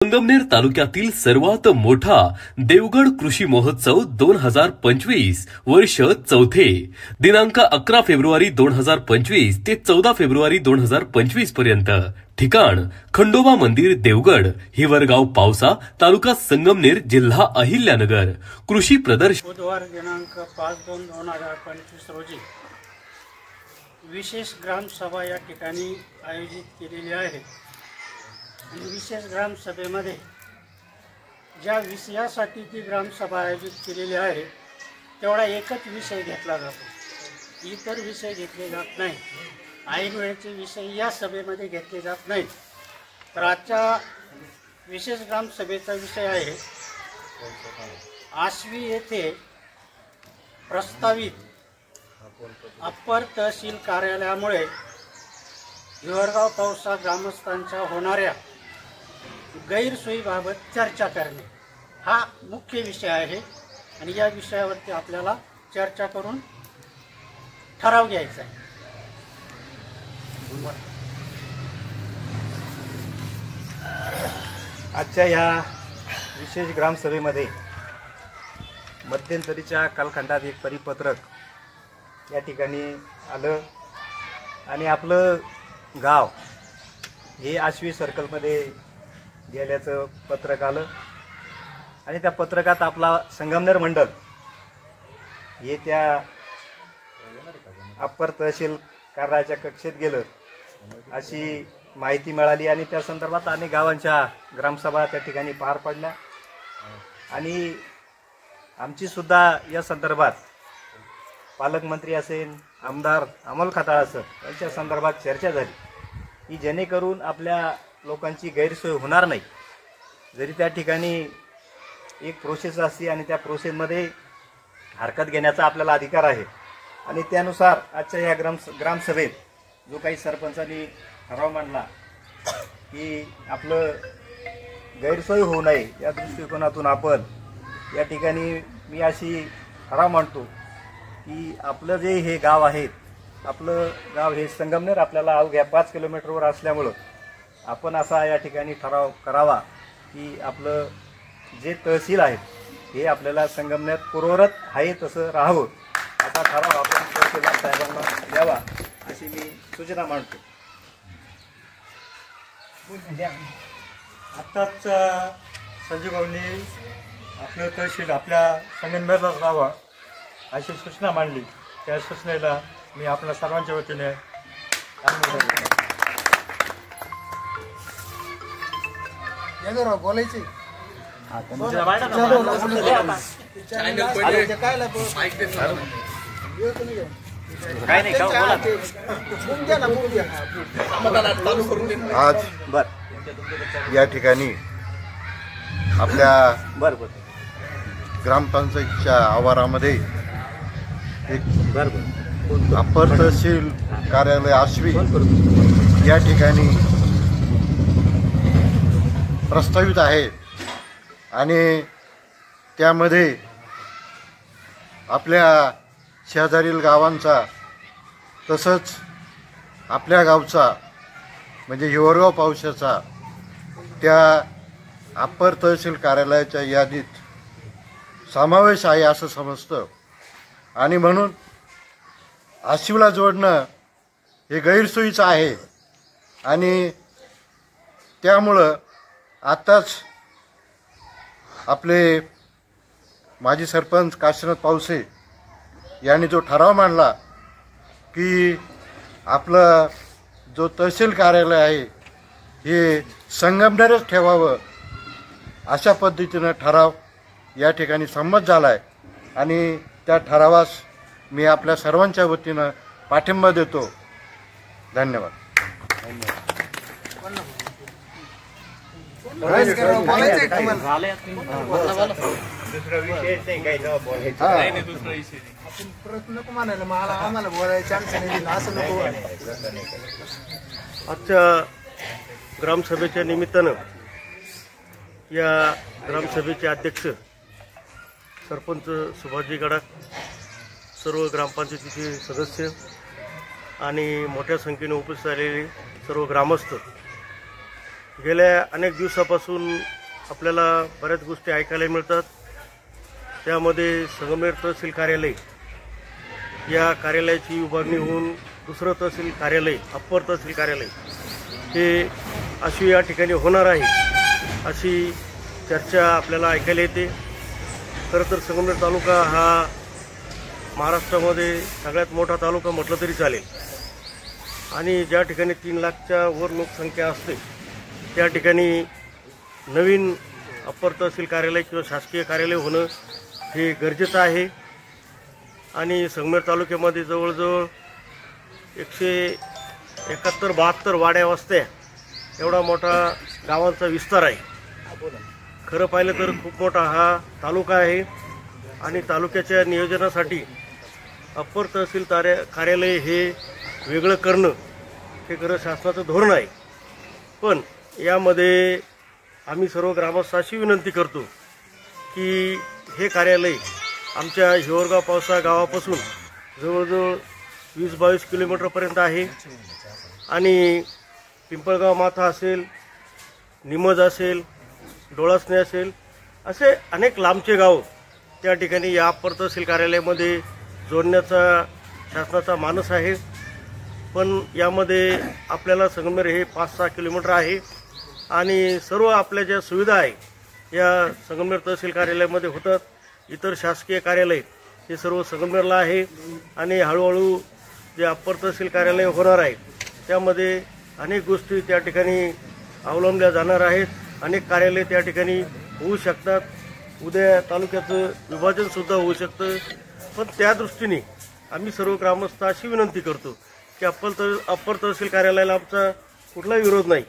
संगमनेर तालुक्यातील सर्वात मोठा देवगड कृषी महोत्सव 2025 वर्ष चौथे दिनांक 11 फेब्रुवारी 2025 ते 14 फेब्रुवारी 2025 पर्यंत। ठिकाण खंडोबा मंदिर देवगड, हिवरगाव पावसा, तालुका संगमनेर, जिल्हा अहिल्यानगर। कृषी प्रदर्शन बुधवार दिनांक 5/2/2025 रोजी विशेष ग्राम सभा या ठिकाणी आयोजित केलेली आहे। विशेष ग्राम सभेमध्ये ज्या विषयासाठी ती ग्राम सभा आयोजित केलेली आहे तेवढा एकच विषय घेतला जातो, इतर विषय घेतले जात नाही। ऐन वेळेचे विषय या सभेमध्ये घेतले जात नाहीत। तर आजच्या विशेष ग्राम सभेचा विषय आहे आश्वी येथे प्रस्तावित अप्पर तहसील कार्यालयामुळे हिवरगाव पावसा ग्रामस्थांच्या होणाऱ्या गैरसोयीबाबत चर्चा करणे हा मुख्य विषय आहे आणि या विषयावरती आपल्याला चर्चा करून ठराव घ्यायचा आहे। आजच्या या विशेष ग्रामसभेमध्ये मध्यंतरीच्या कालखंडात एक परिपत्रक या ठिकाणी आलं आणि आपलं गाव हे आश्वी सर्कलमध्ये गेल्याचं पत्रक आलं आणि त्या पत्रकात आपला संगमनेर मंडल हे त्या अप्पर तहसील कार्यालयाच्या कक्षेत गेलं अशी माहिती मिळाली आणि त्या संदर्भात अनेक गावांच्या ग्रामसभा त्या ठिकाणी पार पडल्या आणि आमची सुद्धा या संदर्भात पालकमंत्री असेल, आमदार अमोल खताळ असेल यांच्या संदर्भात चर्चा झाली की जेणेकरून आपल्या लोकांची गैरसोय होणार नाही। जरी त्या ठिकाणी एक प्रोसेस असते आणि त्या प्रोसेसमध्ये हरकत घेण्याचा आपल्याला अधिकार आहे आणि त्यानुसार आजच्या या ग्रामसभेत जो काही सरपंचांनी ठराव मांडला की आपलं गैरसोय होऊ नये या दृष्टिकोनातून आपण या ठिकाणी मी अशी ठराव मांडतो की आपलं जे हे गाव आहे, आपलं गाव हे संगमनेर आपल्याला अवघ्या 5 किलोमीटरवर असल्यामुळं आपण असा या ठिकाणी ठराव करावा की आपलं जे तहसील आहे हे आपल्याला संगमनेर पूर्ववत आहे तसं राहावं। असा ठराव आपण तहसीलदार साहेबांना द्यावा अशी मी सूचना मांडतो। आत्ताच संजय भाऊंनी आपलं तहसील आपल्या संगमनेरलाच राहावा अशी सूचना मांडली। त्या सूचनेला मी आपल्या सर्वांच्या वतीने बोलायचे आज या ठिकाणी आपल्या ग्रामपंचायतीच्या आवारामध्ये एक अप्पर तहसील कार्यालय आश्वी या ठिकाणी प्रस्तावित आहे आणि त्यामध्ये आपल्या शेजारील गावांचा तसंच आपल्या गावचा म्हणजे हिवरगाव पावसाचा त्या अप्पर तहसील कार्यालयाच्या यादीत समावेश आहे असं समजतं आणि म्हणून आश्वीला जोडणं हे गैरसोयीचं आहे आणि त्यामुळं आताच आपले माजी सरपंच काशीनाथ पावसे यांनी जो ठराव मांडला की आपलं जो तहसील कार्यालय आहे हे संगमनेरच ठेवावं अशा पद्धतीनं ठराव या ठिकाणी संमत झाला आहे आणि त्या ठरावास मी आपल्या सर्वांच्या वतीनं पाठिंबा देतो। धन्यवाद। आजच्या ग्रामसभेच्या निमित्तानं या ग्रामसभेचे अध्यक्ष सरपंच सुभाषजी गडाख, सर्व ग्रामपंचायतीचे सदस्य आणि मोठ्या संख्येने उपस्थित आलेले सर्व ग्रामस्थ गेल्या अनेक दिवसापासून आपल्याला बऱ्याच गोष्टी ऐकायला मिळतात। त्यामध्ये संगमनेर तहसील कार्यालय या कार्यालयाची विभागणी होऊन दुसरं तहसील कार्यालय अप्पर तहसील कार्यालय हे अशी या ठिकाणी होणार आहे अशी चर्चा आपल्याला ऐकायला येते। खरं तर संगमनेर तालुका हा महाराष्ट्रामध्ये सगळ्यात मोठा तालुका म्हटलं तरी चालेल आणि ज्या ठिकाणी 3 लाखच्या वर लोकसंख्या असते त्या ठिकाणी नवीन अप्पर तहसील कार्यालय किंवा शासकीय कार्यालय होणं हे गरजेचं आहे। आणि संगमनेर तालुक्यामध्ये जवळजवळ 171-72 वाड्या वस्त्या एवढा मोठा गावांचा विस्तार आहे। खरं पाहिलं तर खूप मोठा हा तालुका आहे आणि तालुक्याच्या नियोजनासाठी अप्पर तहसील कार्यालय हे वेगळं करणं हे खरं शासनाचं धोरण आहे। पण यामध्ये आम्ही सर्व ग्रामस्थांशी विनंती करतो की हे कार्यालय आमच्या हिवरगाव पावसा गावापासून जवळजवळ 20-22 किलोमीटरपर्यंत आहे आणि पिंपळगाव माथा असेल, निमज असेल, डोळसणे असेल असे अनेक लांबचे गाव त्या ठिकाणी या अप्पर तहसील कार्यालयामध्ये जोडण्याचा शासनाचा मानस आहे। पण यामध्ये आपल्याला संगमनेर हे 5-6 किलोमीटर आहे आणि सर्व आपल्या ज्या सुविधा आहे या संगमनेर तहसील कार्यालयामध्ये होतात। इतर शासकीय कार्यालय हे सर्व संगमनेरला आहे आणि हळूहळू जे अप्पर तहसील कार्यालय होणार आहे त्यामध्ये अनेक गोष्टी त्या ठिकाणी अवलंबल्या जाणार आहेत। अनेक कार्यालय त्या ठिकाणी होऊ शकतात। उद्या तालुक्याचं विभाजनसुद्धा होऊ शकतं। पण त्या दृष्टीने आम्ही सर्व ग्रामस्थांशी विनंती करतो की अप्पर तहसील कार्यालयाला आमचा कुठलाही विरोध नाही,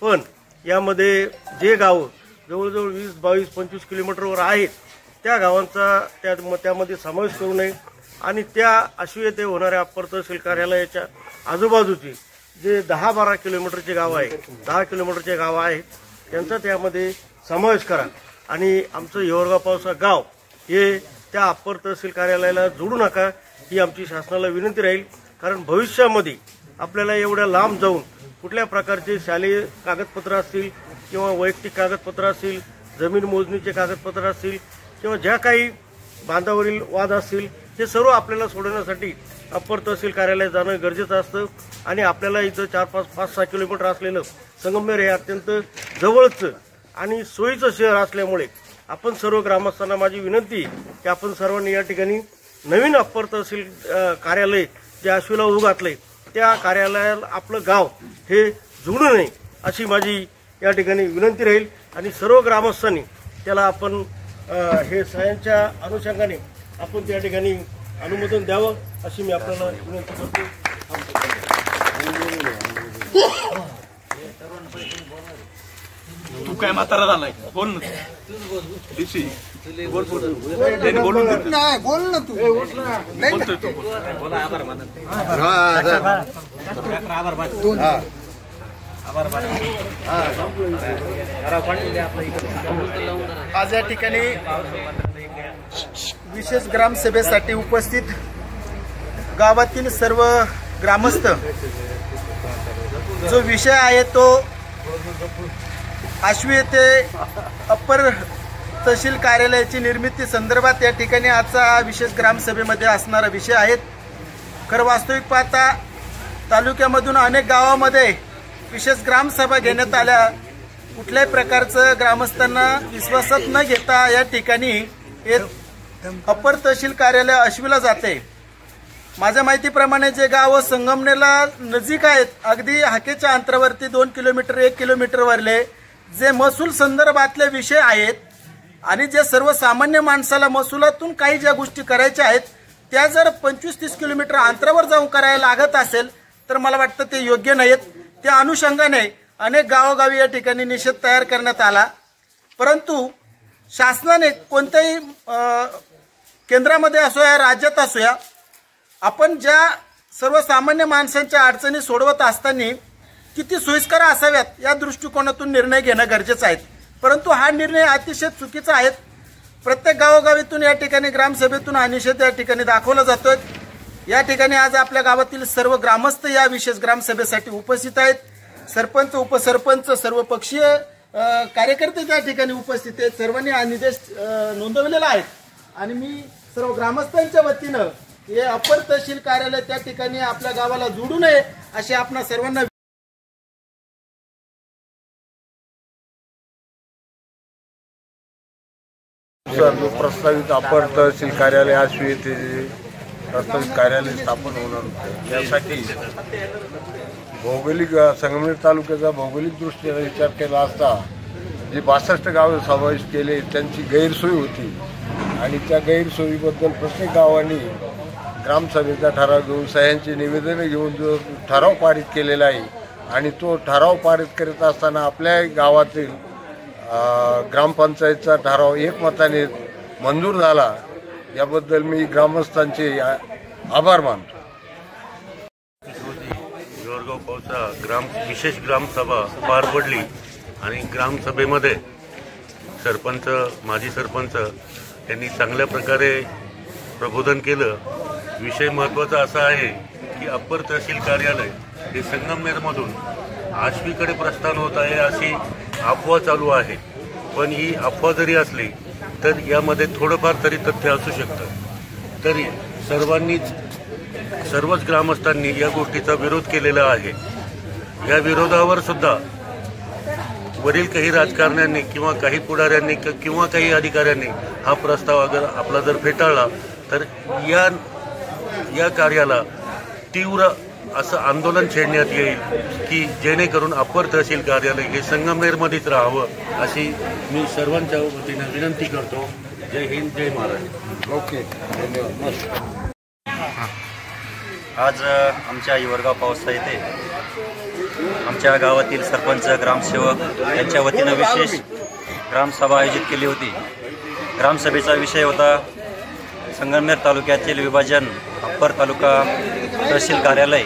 पण यामध्ये जे गावं जवळजवळ 20-22-25 किलोमीटरवर आहेत त्या गावांचा त्यामध्ये समावेश करू नये आणि त्या आशु येथे होणाऱ्या अप्पर तहसील कार्यालयाच्या आजूबाजूची जे 10-12 किलोमीटरचे गाव आहे, 10 किलोमीटरचे गाव आहेत त्यांचा त्यामध्ये समावेश करा आणि आमचं हिवरगाव पावसा गाव हे त्या अप्पर तहसील कार्यालयाला जोडू नका ही आमची शासनाला विनंती राहील। कारण भविष्यामध्ये आपल्याला एवढ्या लांब जाऊन कुठल्या प्रकारचे शालेय कागदपत्र असतील किंवा वैयक्तिक कागदपत्र असतील, जमीन मोजणीचे कागदपत्र असतील किंवा ज्या काही बांधावरील वाद असतील हे सर्व आपल्याला सोडवण्यासाठी अप्पर तहसील कार्यालय जाणं गरजेचं असतं आणि आपल्याला इथं 4-5-6 किलोमीटर असलेलं संगमनेर हे अत्यंत जवळचं आणि सोयीचं शहर असल्यामुळे आपण सर्व ग्रामस्थांना माझी विनंती की आपण सर्वांनी या ठिकाणी नवीन अप्पर तहसील कार्यालय जे आशुला उभं घातलंय त्या कार्यालयाला आपलं गाव हे जोडू नये अशी माझी या ठिकाणी विनंती राहील आणि सर्व ग्रामस्थांनी त्याला आपण हे सह्यांच्या अनुषंगाने आपण त्या ठिकाणी अनुमोदन द्यावं अशी मी आपल्याला विनंती करतो। तू काय म्हातारा झालाय बोल ना बोल ना तू बोलतोय तू आज या ठिकाणी विशेष ग्रामसभेसाठी उपस्थित गावातील सर्व ग्रामस्थ जो विषय आहे तो आशवी येथे अप्पर तहसील कार्यालयाची निर्मिती संदर्भात या ठिकाणी आजचा विशेष ग्रामसभेमध्ये असणारा विषय आहे। खरं वास्तविक पाहता तालुक्यामधून अनेक गावामध्ये विशेष ग्रामसभा घेण्यात आल्या, कुठल्याही प्रकारचं ग्रामस्थांना विश्वासात न घेता या ठिकाणी अप्पर तहसील कार्यालय आशवीला जाते। माझ्या माहितीप्रमाणे जे गाव संगमनेरला नजीक आहेत, अगदी हाकेच्या अंतरावरती 2 किलोमीटर 1 किलोमीटरवरले जे महसूल संदर्भातले विषय आहेत आणि जे सर्वसामान्य माणसाला महसुलातून काही ज्या गोष्टी करायच्या आहेत त्या जर 25-30 किलोमीटर अंतरावर जाऊन करायला लागत असेल तर मला वाटतं ते योग्य नाहीत। त्या अनुषंगाने अनेक गावोगावी या ठिकाणी निषेध तयार करण्यात आला, परंतु शासनाने कोणत्याही केंद्रामध्ये असो या राज्यात असो या आपण ज्या सर्वसामान्य माणसांच्या अडचणी सोडवत असताना किती सोयीस्कर असाव्यात या दृष्टिकोनातून निर्णय घेणं गरजेचं आहे, परंतु हा निर्णय अतिशय चुकीचा आहे। प्रत्येक गावोगावीतून या ठिकाणी ग्रामसभेतून हा निषेध या ठिकाणी दाखवला जातोय। या ठिकाणी आज आपल्या गावातील सर्व ग्रामस्थ या विशेष ग्रामसभेसाठी उपस्थित आहेत। सरपंच उपसरपंच सर्व पक्षीय कार्यकर्ते त्या ठिकाणी उपस्थित आहेत. सर्वांनी हा निदेश नोंदवलेला आहे आणि मी सर्व ग्रामस्थांच्या वतीनं हे अपर तहसील कार्यालय त्या ठिकाणी आपल्या गावाला जोडू नये अशी आपणा सर्वांना प्रस्तावित अपर तहसील कार्यालय आश्वी येथे प्रस्तावित कार्यालय स्थापन होणार होते. यासाठी भौगोलिक संगमनेर तालुक्याचा भौगोलिक दृष्ट्या विचार केला असता जे 62 गावे समाविष्ट केले त्यांची गैरसोय होती आणि त्या गैरसोयीबद्दल प्रत्येक गावांनी ग्रामसभेचा ठराव घेऊन सह्यांची निवेदनं घेऊन जो ठराव पारित केलेला आहे आणि तो ठराव पारित करीत असताना आपल्या गावातील ग्रामपंचायतचा ठराव एकमताने मंजूर झाला. याबद्दल मी ग्रामस्थांचे आभार मानतो. हिवरगाव पावसा विशेष ग्रामसभा पार पडली आणि ग्रामसभेमध्ये सरपंच माजी सरपंच यांनी चांगल्या प्रकारे प्रबोधन केलं. विषय महत्त्वाचा असा आहे की अप्पर तहसील कार्यालय हे संगमनेरमधून आश्वीकडे प्रस्थान होत आहे अशी अफवा चालू आहे. पण ही अफवा जरी असली तर यामध्ये थोडंफार तरी तथ्य असू शकतं. तरी सर्वच ग्रामस्थांनी या गोष्टीचा विरोध केलेला आहे. या विरोधावर सुद्धा वरील काही राजकारण्यांनी किंवा काही पुढाऱ्यांनी किंवा काही अधिकाऱ्यांनी हा प्रस्ताव अगर आपला जर फेटाळला तर या कार्याला तीव्र असं आंदोलन छेडण्यात येईल की जेणेकरून अप्पर तहसील कार्यालय हे संगमनेरमध्येच राहावं अशी मी सर्वांच्या वतीनं विनंती करतो. जय हिंद, जय महाराष्ट्र. ओके, धन्यवाद. आज आमच्या हिवरगाव पावसा येथे आमच्या गावातील सरपंच ग्रामसेवक यांच्या वतीनं विशेष ग्रामसभा आयोजित केली होती. ग्रामसभेचा विषय होता संगमनेर तालुक्यातील विभाजन अप्पर तालुका तहसील कार्यालय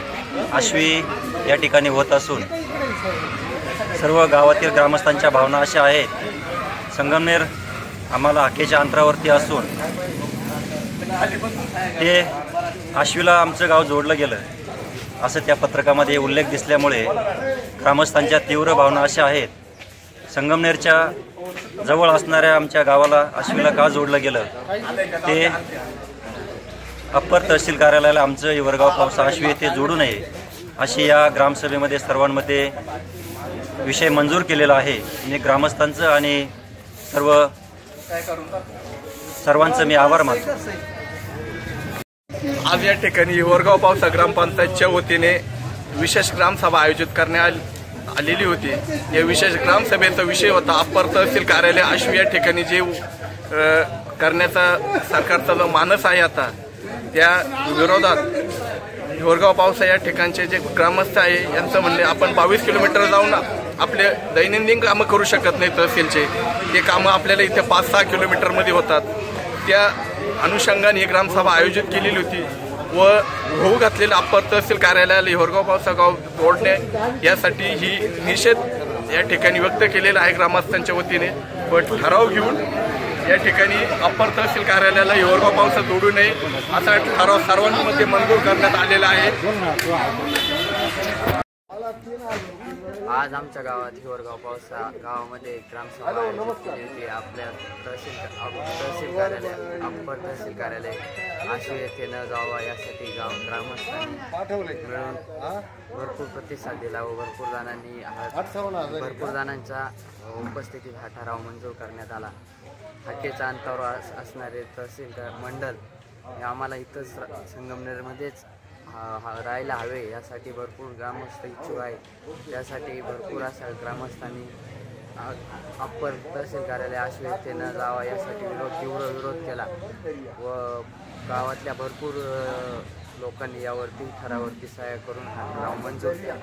आश्वी या ठिकाणी होत असून सर्व गावातील ग्रामस्थांच्या भावना अशा आहेत. संगमनेर आम्हाला हाकेच्या अंतरावरती असून ते आश्वीला आमचं गाव जोडलं गेलं असं त्या पत्रकामध्ये उल्लेख दिसल्यामुळे ग्रामस्थांच्या तीव्र भावना अशा आहेत. संगमनेरच्या जवळ असणाऱ्या आमच्या गावाला आश्वीला का जोडलं गेलं ते अप्पर तहसील कार्यालयाला आमचं हिवरगाव पावसा आश्वी येथे जोडू नये अशी या ग्रामसभेमध्ये सर्वांमध्ये विषय मंजूर केलेला आहे. मी ग्रामस्थांचं आणि सर्वांचं मी आभार मानतो. आज या ठिकाणी हिवरगाव पावसा ग्रामपंचायतच्या वतीने विशेष ग्रामसभा आयोजित करण्यात आलेली होती. या विशेष ग्रामसभेचा विषय होता अप्पर तहसील कार्यालय आश्वी या ठिकाणी जे करण्याचा सरकारचा जो मानस आहे आता त्या विरोधात हिवरगाव पावसा या ठिकाणचे जे ग्रामस्थ आहे यांचं म्हणणे आपण 22 किलोमीटर जाऊन आपले दैनंदिन कामं करू शकत नाही. तहसीलचे ते कामं आपल्याला इथे 5-6 किलोमीटरमध्ये होतात. त्या अनुषंगाने ही ग्रामसभा आयोजित केलेली होती व होऊ घातलेल्या अप्पर तहसील कार्यालयाला हिवरगाव पावसा गाव जोडणे यासाठी ही निषेध या ठिकाणी व्यक्त केलेला आहे ग्रामस्थांच्या वतीने. व ठराव घेऊन या ठिकाणी अप्पर तहसील कार्यालयाला हिवरगाव पावसा जोडू नये असा ठराव सर्वांमध्ये मंजूर करण्यात आलेला आहे. आज आमच्या गावात हिवरगाव पावसा गावामध्ये ग्रामसभा आयोजित केली होती. आपल्या तहसील कार्यालय अप्पर तहसील कार्यालय आश्वी येथे न जावा यासाठी ग्रामस्थांनी मिळून भरपूर प्रतिसाद दिला व भरपूर जणांच्या उपस्थितीत हा ठराव मंजूर करण्यात आला. हाकेच्या अंतरावर असणारे तहसील मंडल हे आम्हाला इथंच संगमनेरमध्येच राहायला हवे यासाठी भरपूर ग्रामस्थ इच्छुक आहे. त्यासाठी भरपूर अशा ग्रामस्थांनी अप्पर तहसील कार्यालय आश्वी येथे न जावा यासाठी तीव्र विरोध केला व गावातल्या भरपूर लोकांनी यावरती ठरावावरती सह्या करून हा ठराव मंजूर केला.